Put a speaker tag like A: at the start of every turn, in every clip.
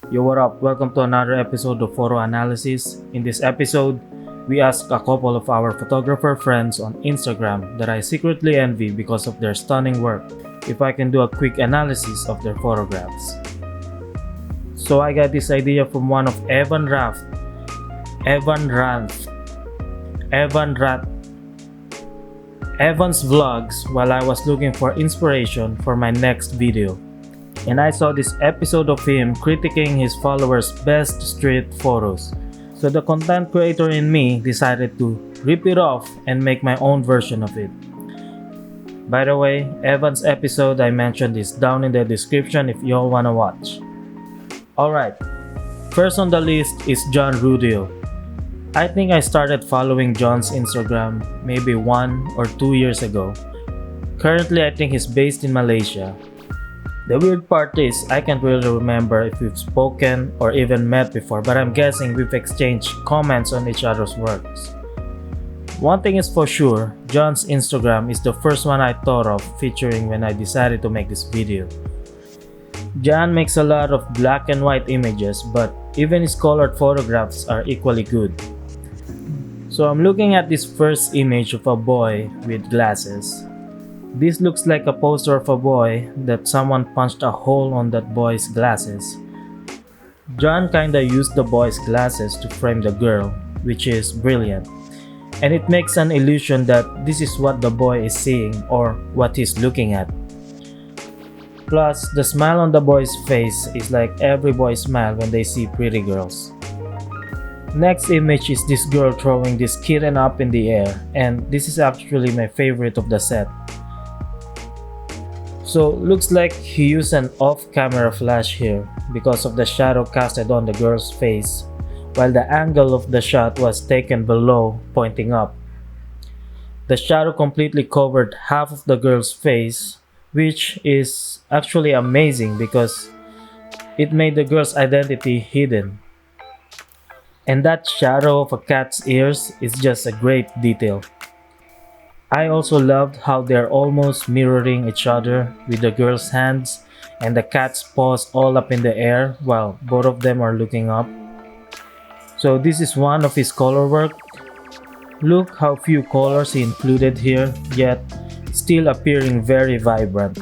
A: Yo, what up? Welcome to another episode of Photo Analysis. In this episode, we ask a couple of our photographer friends on Instagram that I secretly envy because of their stunning work if I can do a quick analysis of their photographs. So I got this idea from one of Evan Ranf, Evan Rat, Evan's vlogs while I was looking for inspiration for my next video. And I saw this episode of him critiquing his followers' best street photos. So the content creator in me decided to rip it off and make my own version of it. By the way, Evan's episode I mentioned is down in the description if y'all wanna watch. Alright, first on the list is John Rudio. I think I started following John's Instagram maybe 1 or 2 years ago. Currently I think he's based in Malaysia. The weird part is, I can't really remember if we've spoken or even met before, but I'm guessing we've exchanged comments on each other's works. One thing is for sure, John's Instagram is the first one I thought of featuring when I decided to make this video. John makes a lot of black and white images, but even his colored photographs are equally good. So I'm looking at this first image of a boy with glasses. This looks like a poster of a boy that someone punched a hole on that boy's glasses. John kinda used the boy's glasses to frame the girl, which is brilliant. And it makes an illusion that this is what the boy is seeing or what he's looking at. Plus, the smile on the boy's face is like every boy smile when they see pretty girls. Next image is this girl throwing this kitten up in the air, and this is actually my favorite of the set. So looks like he used an off-camera flash here because of the shadow casted on the girl's face, while the angle of the shot was taken below, pointing up. The shadow completely covered half of the girl's face, which is actually amazing because it made the girl's identity hidden. And that shadow of a cat's ears is just a great detail. I also loved how they're almost mirroring each other with the girl's hands and the cat's paws all up in the air while both of them are looking up. So this is one of his color work. Look how few colors he included here, yet still appearing very vibrant.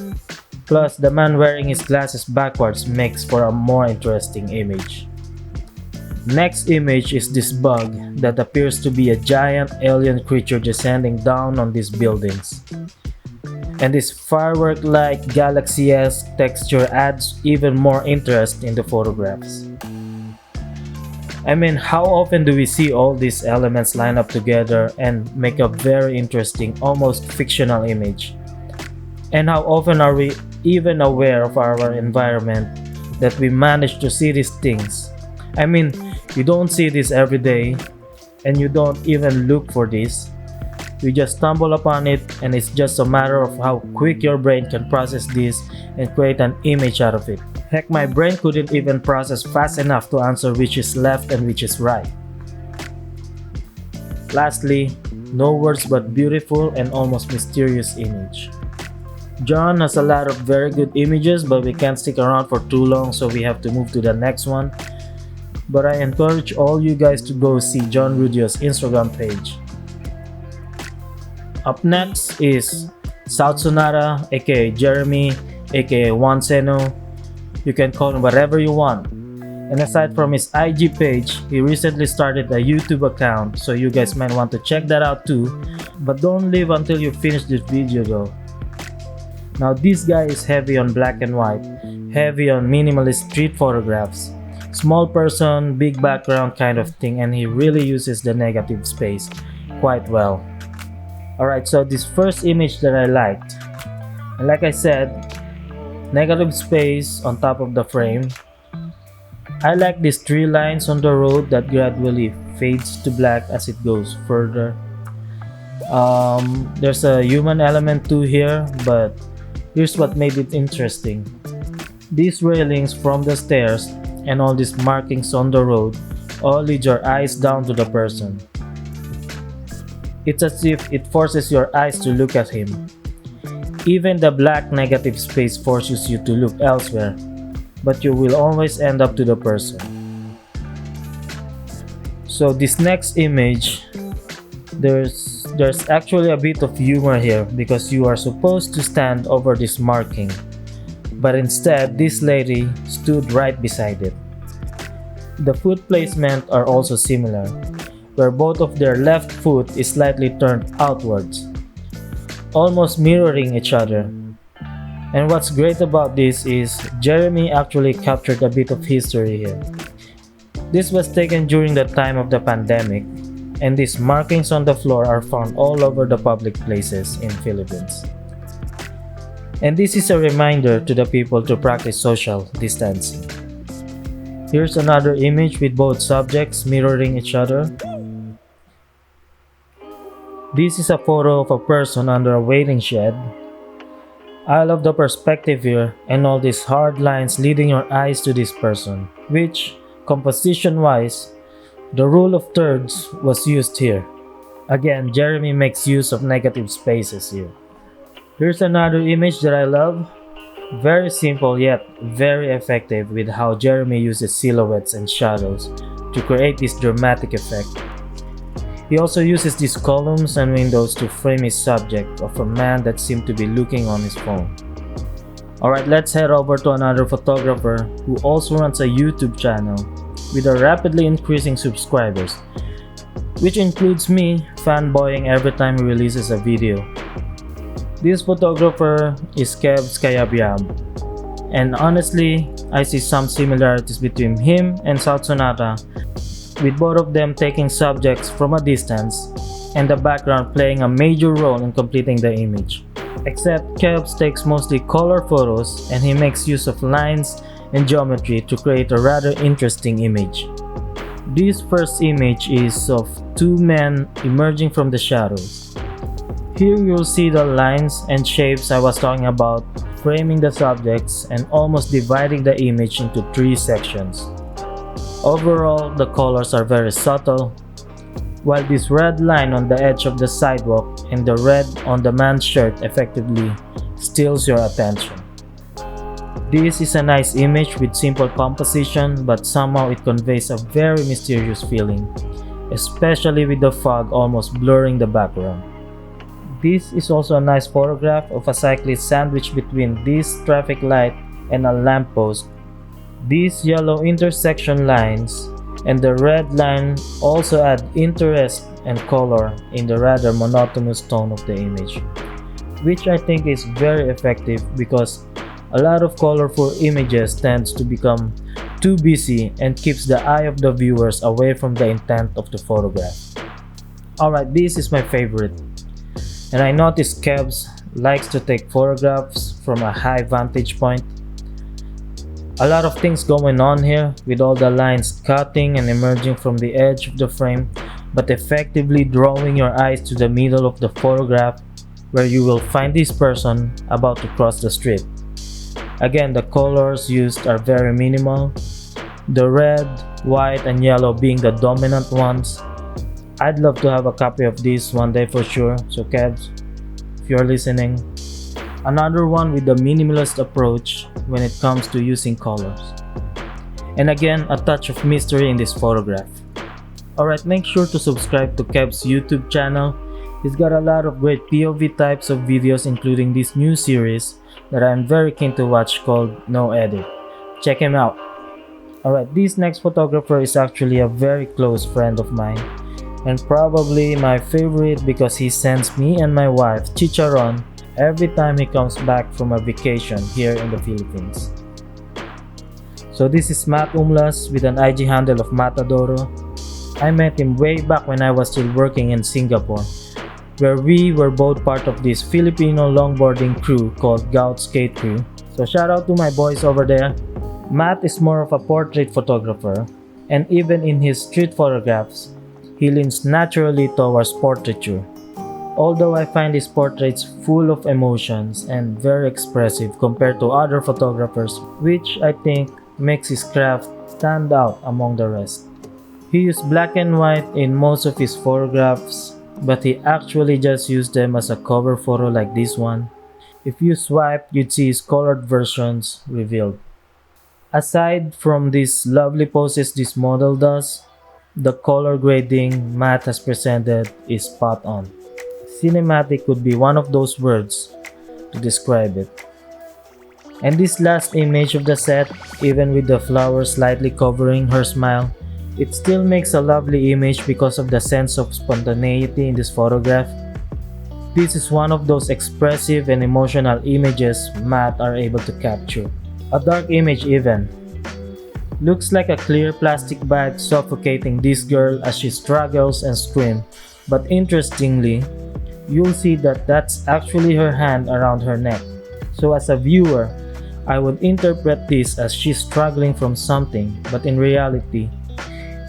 A: Plus, the man wearing his glasses backwards makes for a more interesting image. Next image is this bug that appears to be a giant alien creature descending down on these buildings. And this firework-like galaxy-esque texture adds even more interest in the photographs. I mean, how often do we see all these elements line up together and make a very interesting, almost fictional image? And how often are we even aware of our environment that we manage to see these things? I mean, you don't see this every day, and you don't even look for this. You just stumble upon it, and it's just a matter of how quick your brain can process this and create an image out of it. Heck, my brain couldn't even process fast enough to answer which is left and which is right. Lastly, no words but beautiful and almost mysterious image. John has a lot of very good images, but we can't stick around for too long, so we have to move to the next one. But I encourage all you guys to go see John Rudio's Instagram page. Up next is Southsonata, aka Jeremy, aka Juan Seno. You can call him whatever you want. And aside from his IG page, he recently started a YouTube account, so you guys might want to check that out too. But don't leave until you finish this video though. Now this guy is heavy on black and white, heavy on minimalist street photographs. Small person, big background kind of thing, and he really uses the negative space quite well. Alright, so this first image that I liked, and like I said, negative space on top of the frame. I like these three lines on the road that gradually fades to black as it goes further. There's a human element too here, but here's what made it interesting. These railings from the stairs and all these markings on the road all lead your eyes down to the person. It's as if it forces your eyes to look at him. Even the black negative space forces you to look elsewhere. but you will always end up to the person. So this next image, there's actually a bit of humor here because you are supposed to stand over this marking, but instead this lady stood right beside it. The foot placement are also similar, where both of their left foot is slightly turned outwards, almost mirroring each other. And what's great about this is Jeremy actually captured a bit of history here. This was taken during the time of the pandemic, and these markings on the floor are found all over the public places in Philippines. And this is a reminder to the people to practice social distancing. Here's another image with both subjects mirroring each other. This is a photo of a person under a waiting shed. I love the perspective here and all these hard lines leading your eyes to this person, which, composition-wise, the rule of thirds was used here. Again, Jeremy makes use of negative spaces here. Here's another image that I love. Very simple yet very effective with how Jeremy uses silhouettes and shadows to create this dramatic effect. He also uses these columns and windows to frame his subject of a man that seemed to be looking on his phone. Alright, let's head over to another photographer who also runs a YouTube channel with a rapidly increasing subscribers, which includes me fanboying every time he releases a video. This photographer is Kebs Cayabyab, and honestly, I see some similarities between him and Southsonata, with both of them taking subjects from a distance and the background playing a major role in completing the image. Except Kebs takes mostly color photos and he makes use of lines and geometry to create a rather interesting image. This first image is of two men emerging from the shadows. Here you'll see the lines and shapes I was talking about, framing the subjects and almost dividing the image into three sections. Overall, the colors are very subtle, while this red line on the edge of the sidewalk and the red on the man's shirt effectively steals your attention. This is a nice image with simple composition, but somehow it conveys a very mysterious feeling, especially with the fog almost blurring the background. This is also a nice photograph of a cyclist sandwiched between this traffic light and a lamppost. These yellow intersection lines and the red line also add interest and color in the rather monotonous tone of the image, which I think is very effective because a lot of colorful images tends to become too busy and keeps the eye of the viewers away from the intent of the photograph. Alright, this is my favorite. And I noticed Kebs likes to take photographs from a high vantage point. A lot of things going on here with all the lines cutting and emerging from the edge of the frame, but effectively drawing your eyes to the middle of the photograph where you will find this person about to cross the street. Again, the colors used are very minimal, the red, white, and yellow being the dominant ones. I'd love to have a copy of this one day for sure, so Kebs, if you're listening. Another one with the minimalist approach when it comes to using colors. And again, a touch of mystery in this photograph. Alright, make sure to subscribe to Kebs' YouTube channel. He's got a lot of great POV types of videos, including this new series that I'm very keen to watch called No Edit. Check him out. Alright, this next photographer is actually a very close friend of mine, and probably my favorite because he sends me and my wife chicharon every time he comes back from a vacation here in the Philippines. So this is Matt Umlas with an IG handle of Matadoro. I met him way back when I was still working in Singapore, where we were both part of this Filipino longboarding crew called Gout Skate Crew. So shout out to my boys over there. Matt is more of a portrait photographer, and even in his street photographs, he leans naturally towards portraiture. Although I find his portraits full of emotions and very expressive compared to other photographers, which I think makes his craft stand out among the rest. He used black and white in most of his photographs, but he actually just used them as a cover photo like this one. If you swipe, you'd see his colored versions revealed. Aside from these lovely poses this model does, the color grading Matt has presented is spot on. Cinematic could be one of those words to describe it. And this last image of the set, even with the flowers slightly covering her smile, it still makes a lovely image because of the sense of spontaneity in this photograph. This is one of those expressive and emotional images Matt are able to capture. A dark image even. Looks like a clear plastic bag suffocating this girl as she struggles and screams, but interestingly, you'll see that that's actually her hand around her neck. So as a viewer, I would interpret this as she's struggling from something, but in reality,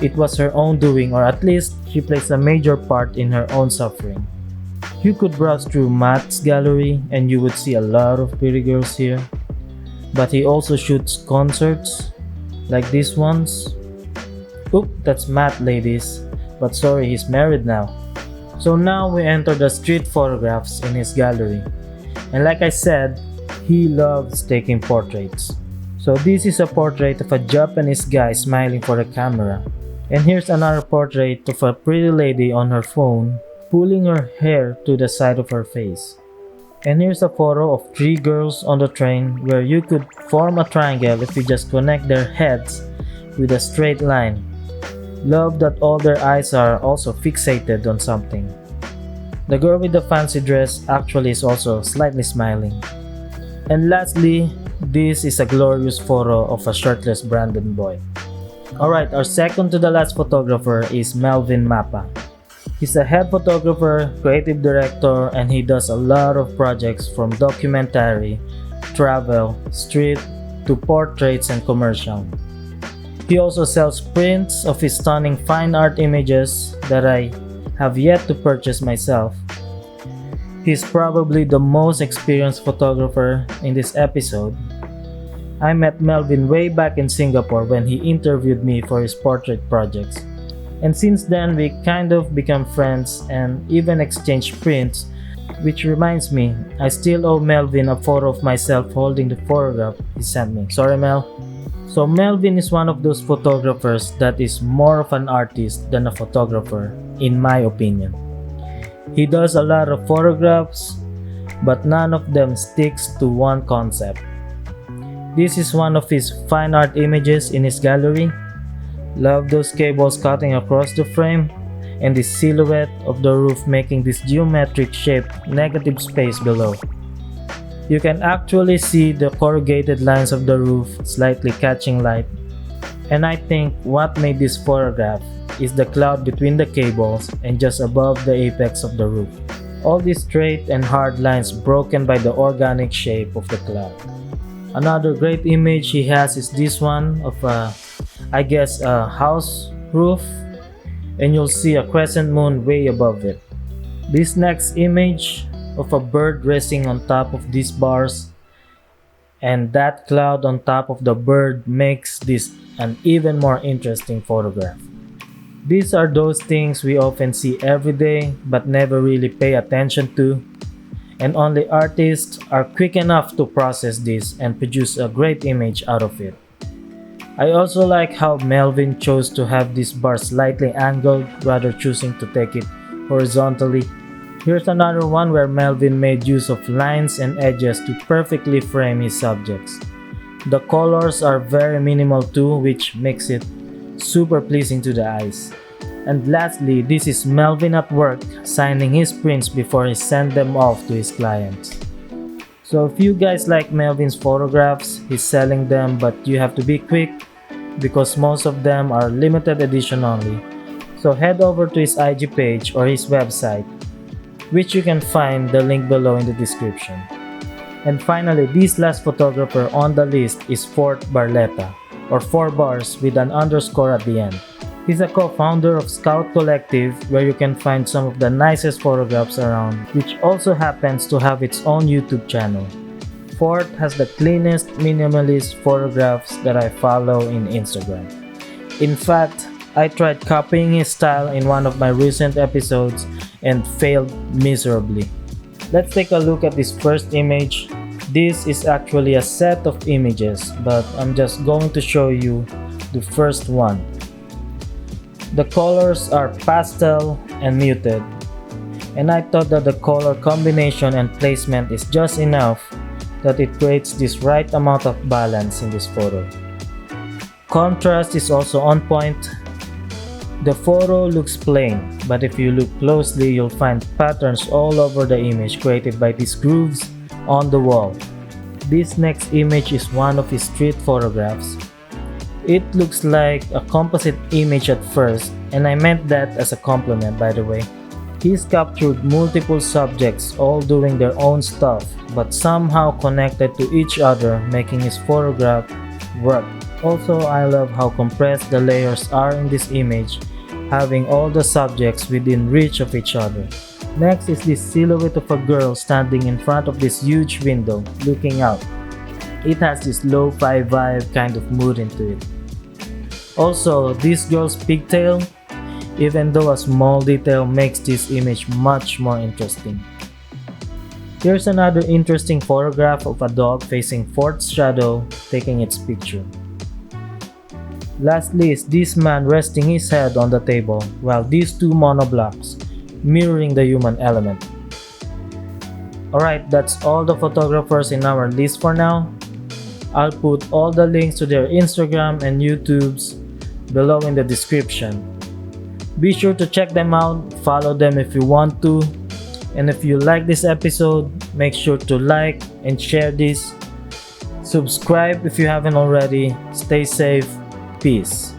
A: it was her own doing, or at least she plays a major part in her own suffering. You could browse through Matt's gallery and you would see a lot of pretty girls here, but he also shoots concerts like these ones. Oop, that's Matt, ladies, but sorry, he's married now. So now we enter the street photographs in his gallery, and like I said, he loves taking portraits. So this is a portrait of a Japanese guy smiling for the camera. And here's another portrait of a pretty lady on her phone, pulling her hair to the side of her face. And here's a photo of three girls on the train where you could form a triangle if you just connect their heads with a straight line. Love that all their eyes are also fixated on something. The girl with the fancy dress actually is also slightly smiling. And lastly, this is a glorious photo of a shirtless Brandon boy. Alright, our second to the last photographer is Melvin Mapa. He's a head photographer, creative director, and he does a lot of projects from documentary, travel, street, to portraits and commercial. He also sells prints of his stunning fine art images that I have yet to purchase myself. He's probably the most experienced photographer in this episode. I met Melvin way back in Singapore when he interviewed me for his portrait projects. And since then, we kind of become friends and even exchanged prints, which reminds me, I still owe Melvin a photo of myself holding the photograph he sent me. Sorry, Mel. So Melvin is one of those photographers that is more of an artist than a photographer, in my opinion. He does a lot of photographs, but none of them sticks to one concept. This is one of his fine art images in his gallery. Love those cables cutting across the frame and the silhouette of the roof making this geometric shaped negative space below. You can actually see the corrugated lines of the roof slightly catching light. And I think what made this photograph is the cloud between the cables and just above the apex of the roof. All these straight and hard lines broken by the organic shape of the cloud. Another great image he has is this one of a house roof, and you'll see a crescent moon way above it. This next image of a bird resting on top of these bars and that cloud on top of the bird makes this an even more interesting photograph. These are those things we often see every day but never really pay attention to, and only artists are quick enough to process this and produce a great image out of it. I also like how Melvin chose to have this bar slightly angled rather choosing to take it horizontally. Here's another one where Melvin made use of lines and edges to perfectly frame his subjects. The colors are very minimal too, which makes it super pleasing to the eyes. And lastly, this is Melvin at work signing his prints before he sends them off to his clients. So if you guys like Melvin's photographs, he's selling them, but you have to be quick because most of them are limited edition only. So head over to his IG page or his website, which you can find the link below in the description. And finally, this last photographer on the list is Fort Barletta, or 4 bars with an underscore at the end. He's a co-founder of Scout Collective, where you can find some of the nicest photographs around, which also happens to have its own YouTube channel. Fort has the cleanest, minimalist photographs that I follow in Instagram. In fact, I tried copying his style in one of my recent episodes and failed miserably. Let's take a look at this first image. This is actually a set of images, but I'm just going to show you the first one. The colors are pastel and muted, and I thought that the color combination and placement is just enough that it creates this right amount of balance in this photo. Contrast is also on point. The photo looks plain, but if you look closely, you'll find patterns all over the image created by these grooves on the wall. This next image is one of his street photographs. It looks like a composite image at first, and I meant that as a compliment, by the way. He's captured multiple subjects all doing their own stuff, but somehow connected to each other, making his photograph work. Also, I love how compressed the layers are in this image, having all the subjects within reach of each other. Next is this silhouette of a girl standing in front of this huge window, looking out. It has this lo-fi vibe kind of mood into it. Also, this girl's pigtail, even though a small detail, makes this image much more interesting. Here's another interesting photograph of a dog facing Fort's shadow taking its picture. Lastly is this man resting his head on the table, while these two monoblocks mirroring the human element. Alright, that's all the photographers in our list for now. I'll put all the links to their Instagram and YouTubes below in the description. Be sure to check them out, follow them if you want to, and if you like this episode, make sure to like and share this. Subscribe if you haven't already. Stay safe. Peace.